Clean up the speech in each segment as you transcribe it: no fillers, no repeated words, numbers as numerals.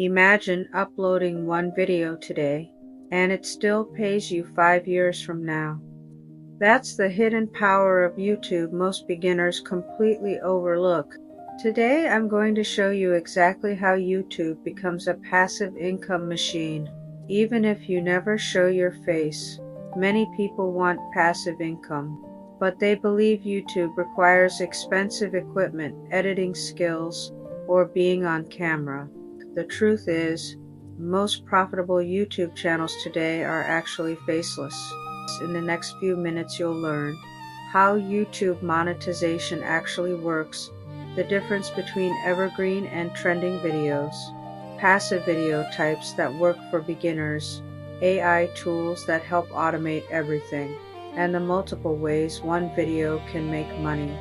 Imagine uploading one video today, and it still pays you 5 years from now. That's the hidden power of YouTube most beginners completely overlook. Today I'm going to show you exactly how YouTube becomes a passive income machine. Even if you never show your face, many people want passive income, but they believe YouTube requires expensive equipment, editing skills, or being on camera. The truth is, most profitable YouTube channels today are actually faceless. In the next few minutes you'll learn how YouTube monetization actually works, the difference between evergreen and trending videos, passive video types that work for beginners, AI tools that help automate everything, and the multiple ways one video can make money.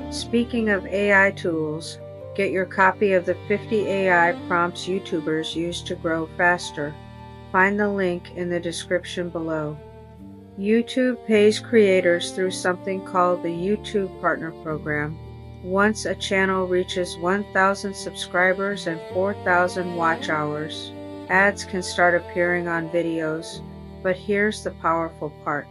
Speaking of AI tools, get your copy of the 50 AI prompts YouTubers use to grow faster. Find the link in the description below. YouTube pays creators through something called the YouTube Partner Program. Once a channel reaches 1,000 subscribers and 4,000 watch hours, ads can start appearing on videos. But here's the powerful part.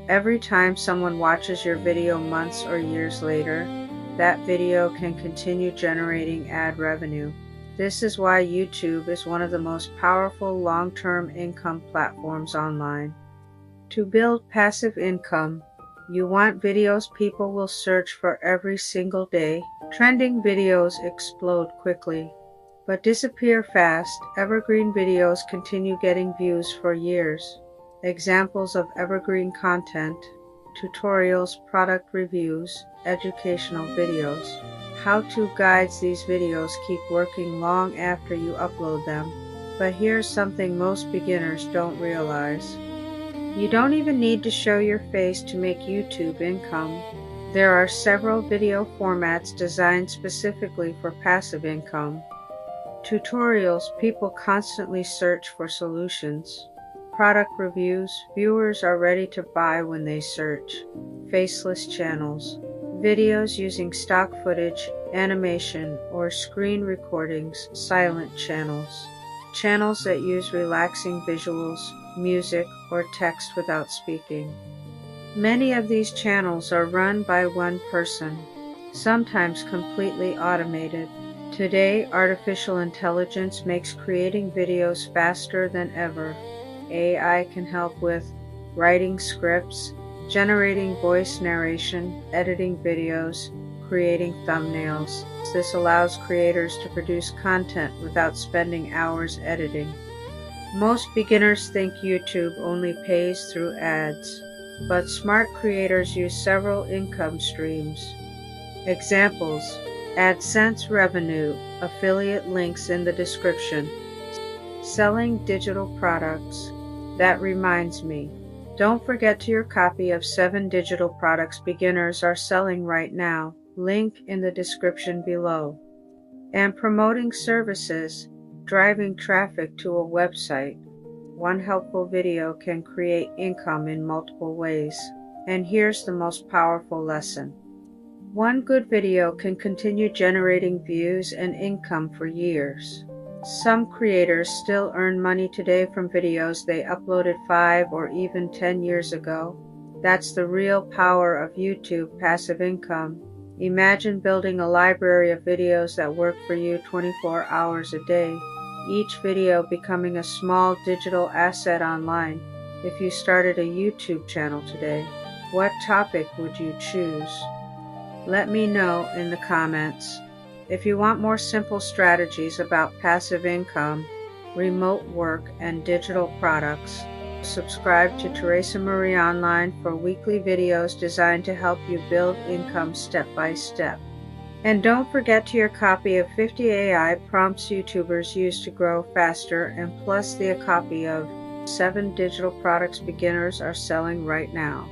Every time someone watches your video months or years later, that video can continue generating ad revenue. This is why YouTube is one of the most powerful long-term income platforms online. To build passive income, you want videos people will search for every single day. Trending videos explode quickly, but disappear fast. Evergreen videos continue getting views for years. Examples of evergreen content: tutorials, product reviews, educational videos. How-to guides. These videos keep working long after you upload them. But here's something most beginners don't realize. You don't even need to show your face to make YouTube income. There are several video formats designed specifically for passive income. Tutorials. People constantly search for solutions. Product reviews. Viewers are ready to buy when they search. Faceless channels. Videos using stock footage, animation, or screen recordings. Silent channels. Channels that use relaxing visuals, music, or text without speaking. Many of these channels are run by one person, sometimes completely automated. Today, artificial intelligence makes creating videos faster than ever. AI can help with writing scripts, generating voice narration, editing videos, creating thumbnails. This allows creators to produce content without spending hours editing. Most beginners think YouTube only pays through ads, but smart creators use several income streams. Examples: AdSense revenue, affiliate links in the description, selling digital products. That reminds me, don't forget to your copy of 7 digital products beginners are selling right now, link in the description below. And promoting services, driving traffic to a website. One helpful video can create income in multiple ways. And here's the most powerful lesson. One good video can continue generating views and income for years. Some creators still earn money today from videos they uploaded 5 or even 10 years ago. That's the real power of YouTube passive income. Imagine building a library of videos that work for you 24 hours a day, each video becoming a small digital asset online. If you started a YouTube channel today, what topic would you choose? Let me know in the comments. If you want more simple strategies about passive income, remote work, and digital products, subscribe to Teresa Marie Online for weekly videos designed to help you build income step by step. And don't forget to your copy of 50 AI prompts YouTubers use to grow faster, and plus a copy of 7 digital products beginners are selling right now.